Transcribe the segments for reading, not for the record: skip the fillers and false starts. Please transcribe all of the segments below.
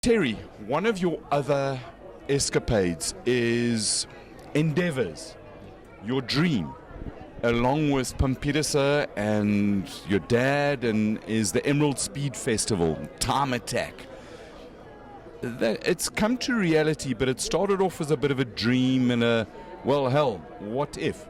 Terry, one of your other escapades is endeavors, your dream, along with Pampidasa and your dad, and is the Emerald Speed Festival, Time Attack. It's come to reality, but it started off as a bit of a dream and what if?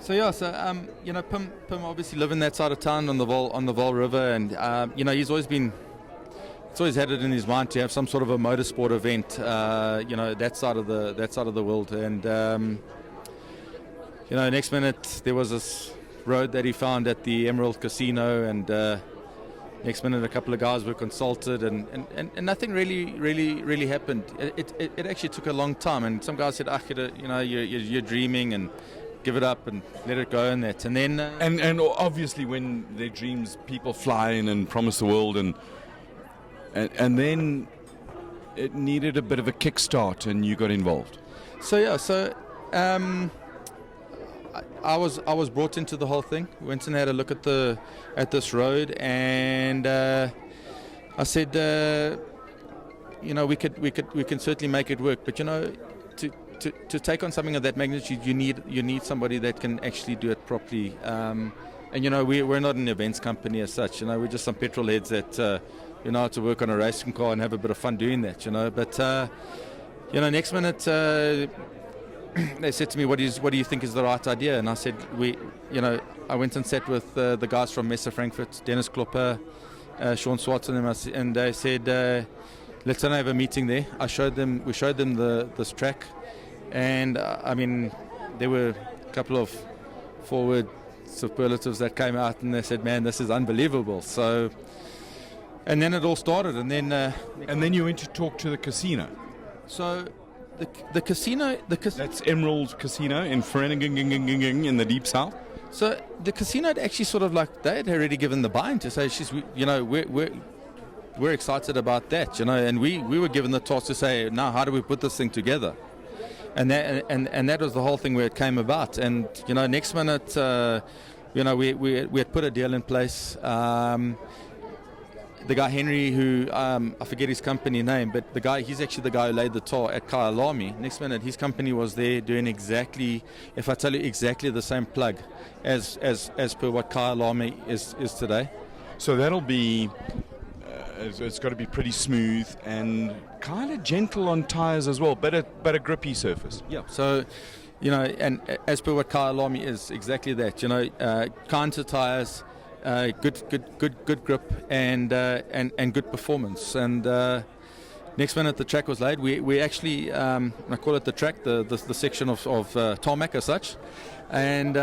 Pim obviously live in that side of town on the Vol River, and he's always had it in his mind to have some sort of a motorsport event, that side of the world. And next minute there was this road that he found at the Emerald Casino, and next minute a couple of guys were consulted, and nothing really happened. It actually took a long time, and some guys said, you're dreaming, and give it up and let it go, and that. And then and obviously when their dreams, people fly in and promise the world, and then it needed a bit of a kickstart, and you got involved. I was brought into the whole thing. Went and had a look at this road, and I said, we can certainly make it work. But to take on something of that magnitude, you need somebody that can actually do it properly. We're not an events company as such. We're just some petrol heads that to work on a racing car and have a bit of fun doing that. But next minute they said to me, what do you think is the right idea? And I said, I went and sat with the guys from Messe Frankfurt, Dennis Klopper, Sean Swartz, and they said, let's have a meeting there. We showed them this track, and there were a couple of forward superlatives that came out, and they said, man, this is unbelievable. So, and then it all started, and then you went to talk to the casino. So the casino, that's Emerald Casino in Vereeniging in the deep south. So the casino had actually sort of they had already given the buy-in to say, we're excited about that, and we were given the task to say, now how do we put this thing together? And that was the whole thing where it came about. And next minute, we had put a deal in place. The guy Henry, who I forget his company name, but he's actually the guy who laid the tar at Kyalami. Next minute, his company was there doing exactly, if I tell you, exactly the same plug as per what Kyalami is today. So that'll be, it's got to be pretty smooth and kind of gentle on tires as well, but a grippy surface. Yeah. So, and as per what Kyalami is, exactly that. Kind to tires. Good grip and good performance. And next minute the track was laid. We actually I call it the track, the section of tarmac as such, and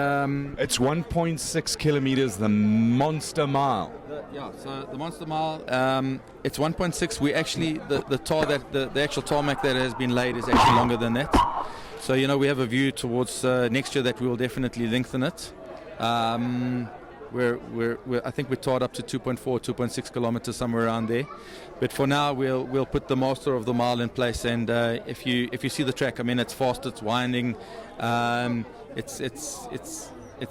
it's 1.6 kilometers, the Monster Mile. So the Monster Mile, it's 1.6. We actually the actual tarmac that has been laid is actually longer than that. So we have a view towards next year that we will definitely lengthen it. I think we're tied up to 2.6 kilometers, somewhere around there. But for now, we'll put the Master of the Mile in place. And if you see the track, it's fast, it's winding. It's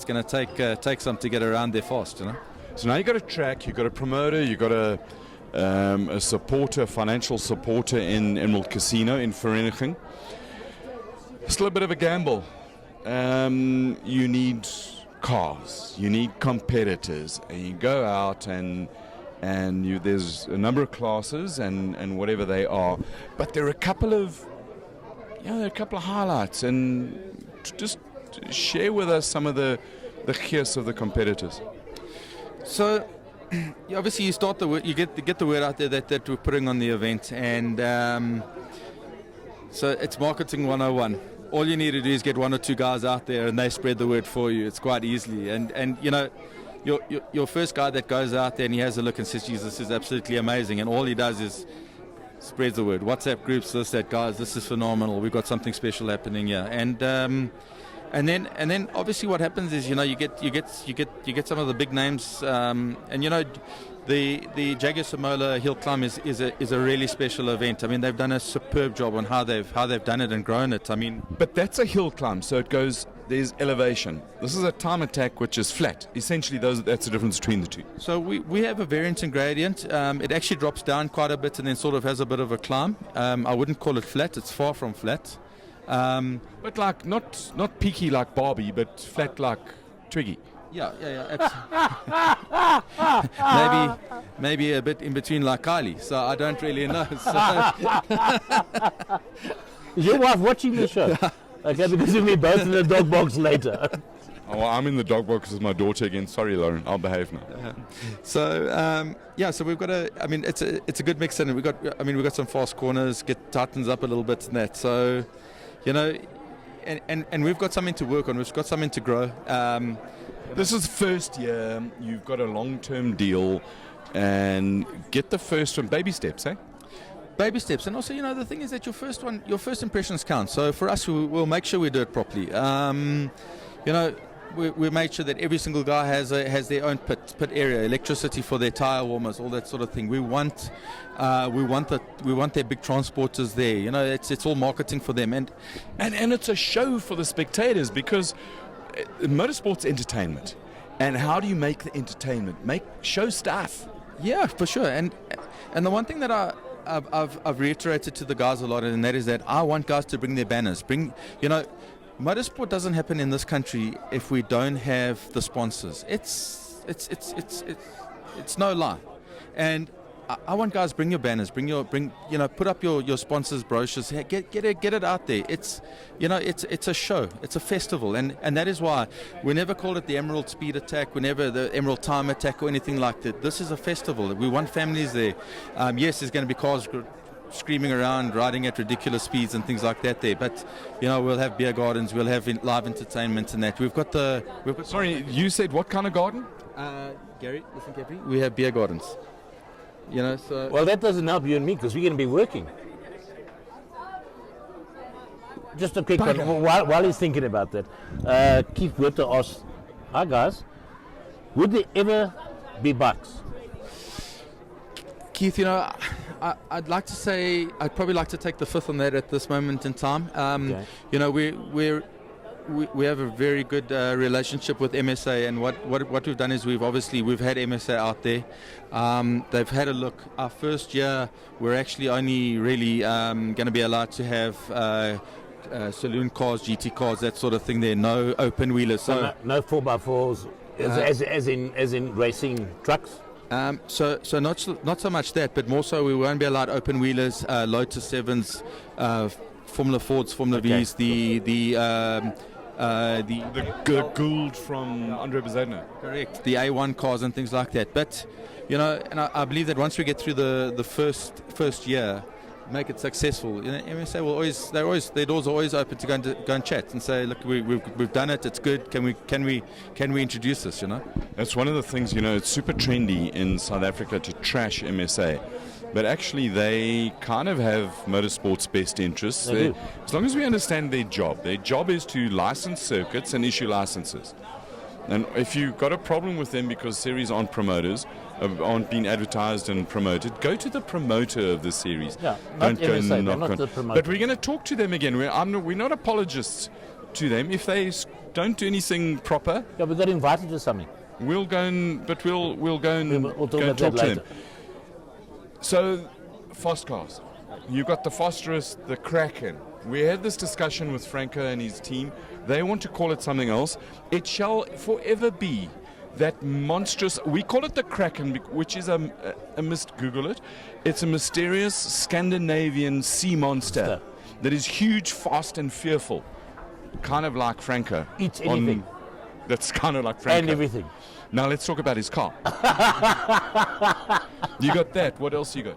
going to take some to get around there fast. So now you've got a track, you've got a promoter, you've got a supporter, financial supporter in Emerald Casino in Vereeniging. Still a bit of a gamble. You need cars, you need competitors, and you go out and there's a number of classes and whatever they are, but there are a couple of highlights, and just share with us some of the gears of the competitors. So obviously you start you get the word out there that we're putting on the event, and so it's marketing 101. All you need to do is get one or two guys out there, and they spread the word for you. It's quite easily. And your first guy that goes out there and he has a look and says, "Geez, this is absolutely amazing," and all he does is spreads the word. WhatsApp groups, that, guys, this is phenomenal. We've got something special happening here. And And then obviously what happens is, you know, you get some of the big names, and you know, the Jaguar Samola hill climb is a really special event. I mean, they've done a superb job on how they've done it and grown it. I mean, But that's a hill climb, so it goes. There's elevation. This is a time attack which is flat. Essentially, that's the difference between the two. so we have a variance in gradient. It actually drops down quite a bit and then sort of has a bit of a climb. I wouldn't call it flat. It's far from flat. But like not peaky like Barbie, but flat like Twiggy. Yeah. Maybe a bit in between like Kylie. So I don't really know. So, Is your wife watching the show? Okay, because we'll be both in the dog box later. Oh, well, I'm in the dog box with my daughter again. Sorry, Lauren. I'll behave now. So we've got it's a good mix, and we've got some fast corners, tightens up a little bit and that. So, you know, and we've got something to work on. We've got something to grow. This is first year. You've got a long-term deal, and get the first one. Baby steps, eh? Baby steps, and also, you know, the thing is that your first impressions count. So for us, we'll make sure we do it properly. You know, we made sure that every single guy has their own pit area, electricity for their tire warmers, all that sort of thing. We want their big transporters there. You know, it's all marketing for them, and it's a show for the spectators because motorsport's entertainment. And how do you make the entertainment? Show stuff. Yeah, for sure. And the one thing that I've reiterated to the guys a lot, and that is that I want guys to bring their banners. You know, motorsport doesn't happen in this country if we don't have the sponsors. It's no lie. And I want guys, bring your banners, put up your sponsors' brochures, get it out there. It's a show, it's a festival, and that is why we never call it the Emerald Speed Attack, we never the Emerald Time Attack or anything like that. This is a festival. We want families there. Yes, there's going to be cars screaming around, riding at ridiculous speeds and things like that there. But you know, we'll have beer gardens, we'll have live entertainment and that. We've got. Sorry, you said what kind of garden? Gary, listen carefully. We have beer gardens. You know, so Well, that doesn't help you and me because we're going to be working. Just a quick one. While he's thinking about that, Keith Witter asked, "Hi guys, would there ever be bucks?" Keith, you know, I'd probably like to take the fifth on that at this moment in time. Okay. You know, we have a very good relationship with MSA, and what we've done is we've had MSA out there. They've had a look. Our first year, we're actually only really going to be allowed to have saloon cars, GT cars, that sort of thing. There, no open wheelers. So no 4x4s, as in racing trucks. So not so much that, but more so we won't be allowed open wheelers, Lotus 7s, Formula Fords, Formula Vs, the Gould from Andre Bezedna. Correct, the A1 cars and things like that. But you know, and I believe that once we get through the first year, make it successful, you know, MSA their doors are always open to go and chat and say, look, we've done it, it's good. Can we introduce this? You know, that's one of the things. You know, it's super trendy in South Africa to trash MSA. But actually, they kind of have motorsport's best interests. They do. As long as we understand their job. Their job is to license circuits and issue licenses. And if you've got a problem with them because series aren't promoters, aren't being advertised and promoted, go to the promoter of the series. Yeah, not MSA, not the promoter. But we're going to talk to them again. We're not apologists to them. If they don't do anything proper, Yeah, we got invited to something. we'll go and talk We'll talk to about that later. them. So, fast cars. You've got the Phosphorus, the Kraken. We had this discussion with Franco and his team. They want to call it something else. It shall forever be that monstrous. We call it the Kraken, which is a Google it. It's a mysterious Scandinavian sea monster that is huge, fast, and fearful. Kind of like Franco. Eats anything. That's kind of like Franco. And everything. Now let's talk about his car. You got that. What else you got?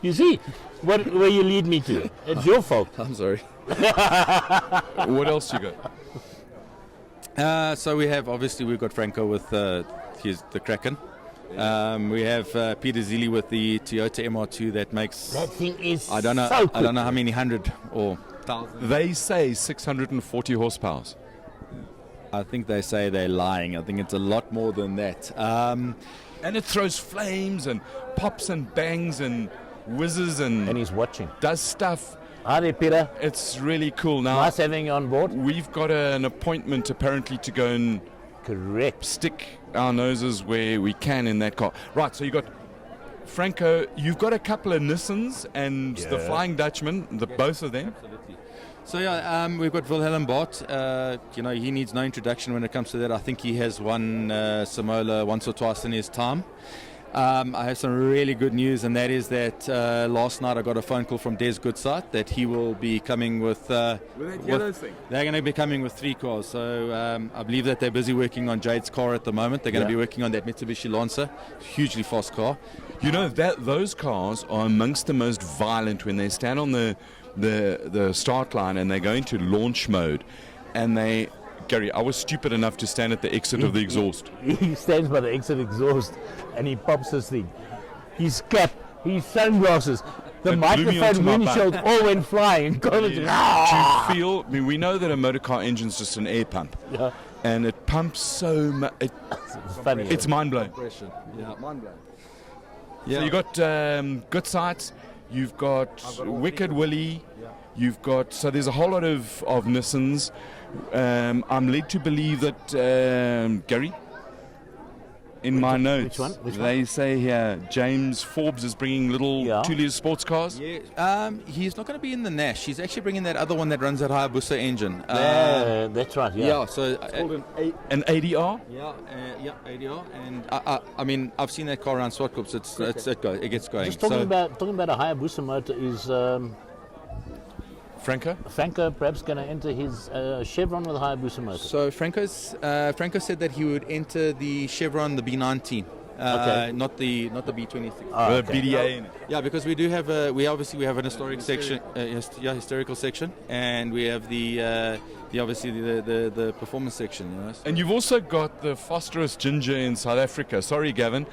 You see, where you lead me to. It's your fault. I'm sorry. What else you got? So we've got Franco with the Kraken. We have Peter Zilli with the Toyota MR2 that makes. That thing is I don't know so quick. how many hundred or 1,000. They say 640 horsepower. I think they say they're lying. I think it's a lot more than that. And it throws flames and pops and bangs and whizzes and And he's watching. does stuff. Hi there, Peter. It's really cool. Now, Nice having you on board. we've got an appointment apparently to go and Correct. stick our noses where we can in that car. Right, so you got Franco, you've got a couple of Nissans and the Yeah. Flying Dutchman, both of them. Absolutely. So yeah, we've got Wilhelm Bart. He needs no introduction when it comes to that. I think he has won Samola once or twice in his time. I have some really good news, and that is that last night I got a phone call from Des Goodsight that he will be coming with. They're going to be coming with 3 cars. So I believe that they're busy working on Jade's car at the moment. They're going to be working on that Mitsubishi Lancer, hugely fast car. You know that those cars are amongst the most violent when they stand on the start line and they go into launch mode, and they. Gary, I was stupid enough to stand at the exit of the exhaust. He stands by the exit exhaust and he pops this thing. His cap, his sunglasses, the It blew me onto microphone my windshield all went flying. To feel, I mean, we know that a motor car engine's just an air pump, Yeah, and it pumps so much. it's funny. It's mind blowing. Yeah, mind blowing. So you got good sights. You've got Wicked Willie. You've got there's a whole lot of Nissans. I'm led to believe that Gary. In my notes, Which one? they say here James Forbes is bringing little 2-litre sports cars. Yeah, he's not going to be in the Nash. He's actually bringing that other one that runs that Hayabusa engine. That's right. Yeah. So An ADR. ADR, and I mean I've seen that car around Swartkops. It gets going. Just talking about a Hayabusa motor is Franco. perhaps going to enter his Chevron with a Hayabusa motor. So Franco said that he would enter the Chevron, the B19, not the B26. The BDA in it. Yeah, because we do have we have an historic section, historical section, and we have the performance section. You know? And you've also got the Fosterus Ginger in South Africa. Sorry, Gavin.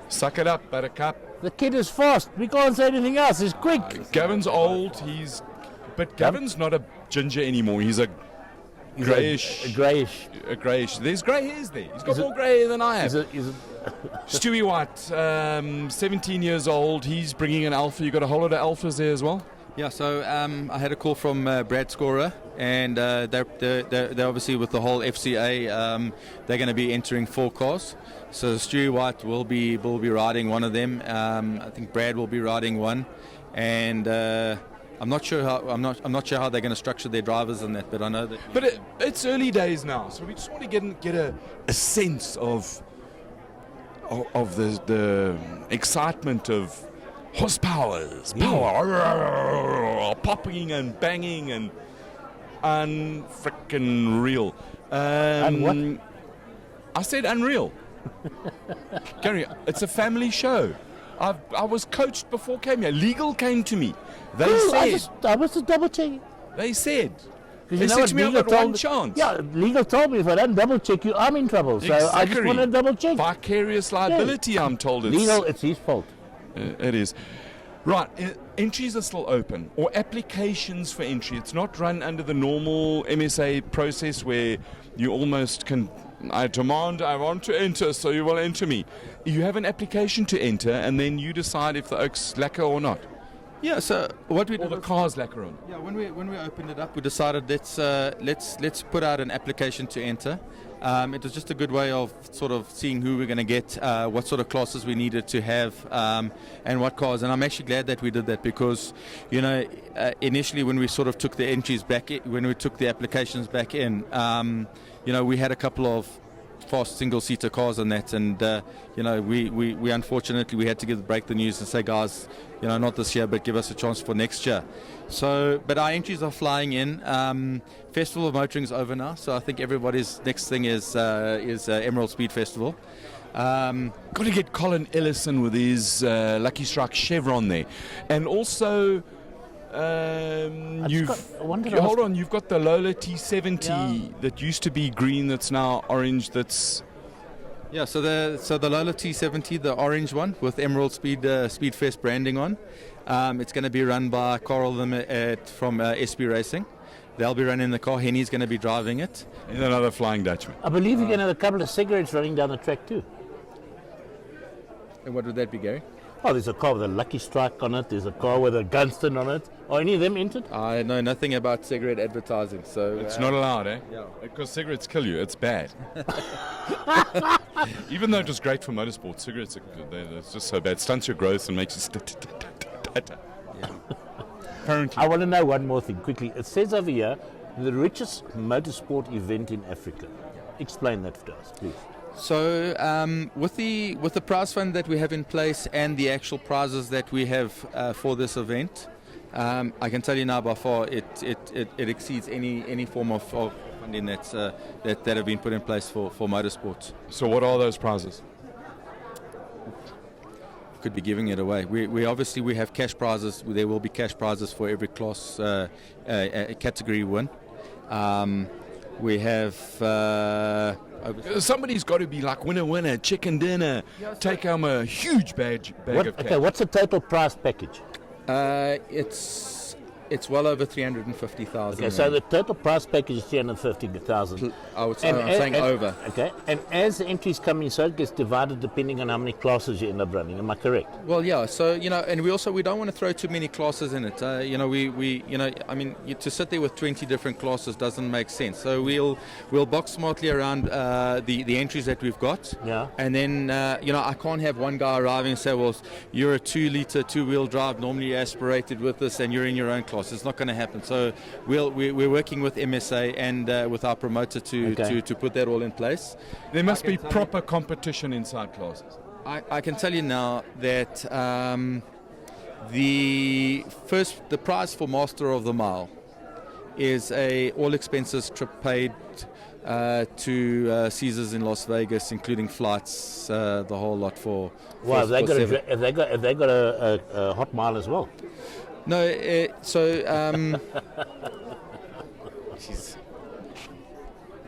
Suck it up, Buttercup. The kid is fast. We can't say anything else. He's quick. Gavin's old. But Gavin's not a ginger anymore. He's a greyish. A greyish. There's grey hairs there. He's got more grey hair than I have. Stewie White, 17 years old. He's bringing an Alpha. You got a whole lot of Alphas there as well. Yeah, so I had a call from Brad Scorer, and they're obviously with the whole FCA. They're going to be entering 4 cars. So Stewie White will be riding one of them. I think Brad will be riding one, and I'm not sure how they're going to structure their drivers and that. But I know that. But it's early days now, so we just want to get a sense of the excitement of horsepowers, power, popping and banging and unfrickin' real. And what? I said unreal. Gary, it's a family show. I was coached before I came here. Legal came to me. They said. I was just double checking. They said. You They know said what to me, I've legal got told one me? chance. Yeah, legal told me if I don't double check you, I'm in trouble. So I just Exactly. want to double check. Vicarious liability, I'm told. Legal, it's his fault. It is. Right, entries are still open, or applications for entry. It's not run under the normal MSA process where you almost can, I want to enter, so you will enter me. You have an application to enter, and then you decide if the oak's lacquer or not. Yeah, so what we Or the car's lacquer on. Yeah, when we opened it up, we decided let's put out an application to enter. It was just a good way of sort of seeing who we're going to get, what sort of classes we needed to have, and what cars. And I'm actually glad that we did that because, initially when we sort of took the entries back, when we took the applications back in, we had a couple of fast single-seater cars on that, and we unfortunately we had to break the news and say, guys, not this year, but give us a chance for next year. So, but our entries are flying in. Festival of Motoring's over now, so I think everybody's next thing is Emerald Speed Festival. Got to get Colin Ellison with his Lucky Strike Chevron there, and also. You've got the Lola T70 that used to be green, that's now orange. That's Yeah, so the Lola T70, the orange one with Emerald Speedfest branding on, it's going to be run by Carl from SB Racing. They'll be running the car. Henny's going to be driving it. And another Flying Dutchman. I believe you're going to have a couple of cigarettes running down the track too. And what would that be, Gary? Oh, there's a car with a Lucky Strike on it. There's a car with a Gunston on it. Are any of them entered? I know nothing about cigarette advertising, so It's not allowed, eh? Yeah. Because cigarettes kill you. It's bad. Even though it was great for motorsport, cigarettes are good. They're just so bad. Stunts your growth and makes you Apparently. I want to know one more thing quickly. It says over here, the richest motorsport event in Africa. Explain that to us, please. So with the prize fund that we have in place and the actual prizes that we have for this event, I can tell you now by far it exceeds any form of funding that have been put in place for motorsports. So what are those prizes? Could be giving it away. We obviously have cash prizes. There will be cash prizes for every class category win. We have. Somebody's got to be like winner, chicken dinner, take home a huge bag of cash. Okay, what's the total prize package? It's well over 350,000. Okay, so the total prize package is 350,000. I'm saying over. Okay, and as the entries come in, so it gets divided depending on how many classes you end up running. Am I correct? Well, yeah. So and we don't want to throw too many classes in it. To sit there with 20 different classes doesn't make sense. So we'll box smartly around the entries that we've got. Yeah. And then I can't have one guy arriving and say, well, you're a 2-liter 2-wheel drive, normally aspirated with this, and you're in your own class. It's not going to happen. So we're working with MSA and with our promoter to put that all in place. There must be proper competition inside classes. I can tell you now that the prize for Master of the Mile is a all expenses trip paid to Caesars in Las Vegas, including flights, the whole lot for. Wow, have they got a hot mile as well? No,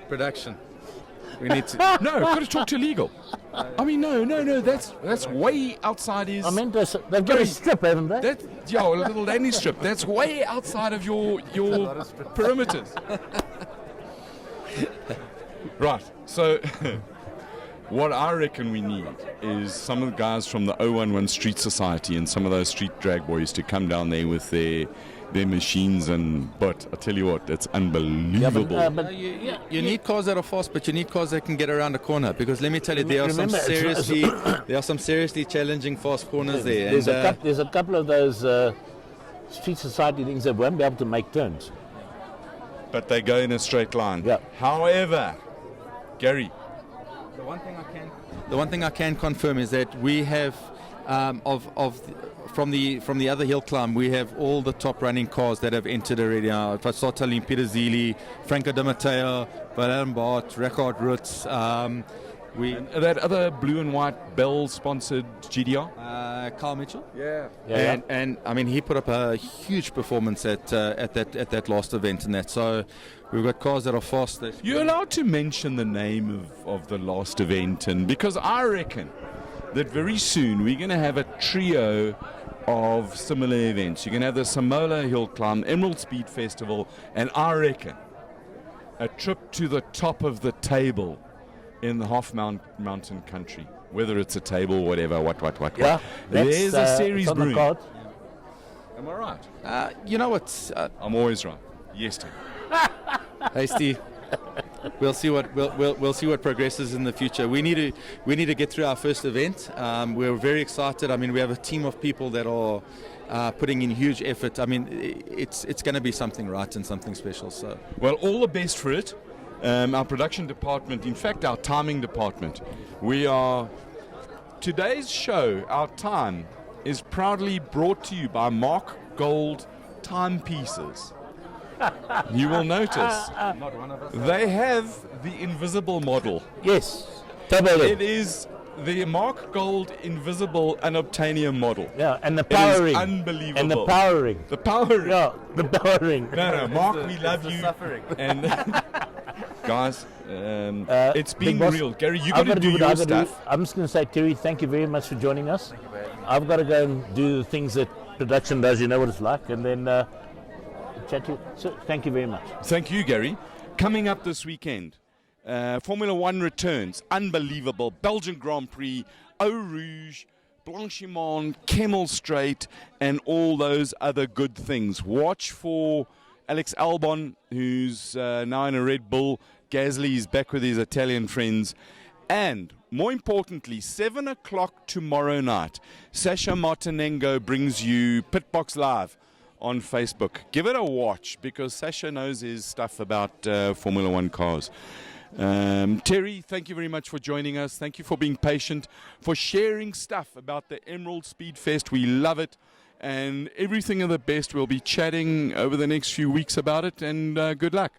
production. We need to. No, got to talk to legal. I mean, no. That's way outside his. I mean, they've got a strip, haven't they? A little landing strip. That's way outside of your perimeters. Right. So, what I reckon we need is some of the guys from the 011 Street Society and some of those street drag boys to come down there with their machines, but I tell you what, it's unbelievable. You need cars that are fast, but you need cars that can get around a corner, because let me tell you, there are some seriously challenging fast corners there. There's a couple of those Street Society things that won't be able to make turns. But they go in a straight line. Yeah. However, Gary, the one thing I can confirm is that we have from the other hill climb, we have all the top running cars that have entered already. If I start telling Peter Zili, Franco De Matteo, Valerian Bart, Rekard Roots, that other blue and white Bell sponsored GDR, Carl Mitchell. Yeah. And I mean, he put up a huge performance at that last event and that. So we've got cars that are fast. You're allowed to mention the name of the last event, and because I reckon that very soon we're going to have a trio of similar events. You're going to have the Samola Hill Climb, Emerald Speed Festival, and I reckon a trip to the top of the table in the half mountain country, whether it's a table, whatever, what. Yeah, there's a series brewing. Am I right? You know what? I'm always right. Yes, Tim. Hey, Steve. We'll see what progresses in the future. We need to get through our first event. We're very excited. I mean, we have a team of people that are putting in huge effort. I mean, it's going to be something right and something special. So, well, all the best for it. Our production department, in fact, our timing department. Today's show, our time, is proudly brought to you by Mark Gold Timepieces. You will notice they have the invisible model. Yes, it is the Mark Gold invisible unobtainium model. Yeah, and the powering. It is unbelievable. And the powering. The powering. Yeah, the powering. No, Mark, we love you. And guys, It's been Big Boss, real. Gary, you I've got to do what your I've gotta do. stuff. I'm just going to say, Terry, thank you very much for joining us. I've got to go and do the things that production does, you know what it's like, and then chat to you. So, thank you very much. Thank you, Gary. Coming up this weekend, Formula One returns. Unbelievable. Belgian Grand Prix, Eau Rouge, Blanchimont, Kemmel Straight, and all those other good things. Watch for Alex Albon, who's now in a Red Bull. Gasly is back with his Italian friends. And more importantly, 7 o'clock tomorrow night, Sasha Martinengo brings you Pitbox Live on Facebook. Give it a watch because Sasha knows his stuff about Formula One cars. Terry, thank you very much for joining us. Thank you for being patient, for sharing stuff about the Emerald Speed Fest. We love it. And everything of the best. We'll be chatting over the next few weeks about it, and good luck.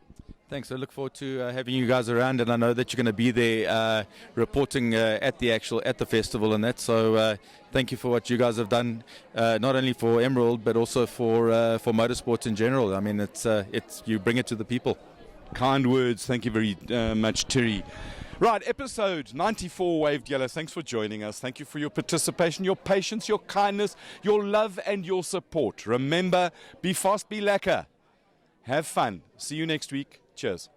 Thanks. I look forward to having you guys around, and I know that you're going to be there reporting at the festival and that. So thank you for what you guys have done, not only for Emerald but also for motorsports in general. I mean, it's you bring it to the people. Kind words. Thank you very much, Terry. Right, episode 94, Waved Yellow. Thanks for joining us. Thank you for your participation, your patience, your kindness, your love and your support. Remember, be fast, be lekker. Have fun. See you next week. Cheers.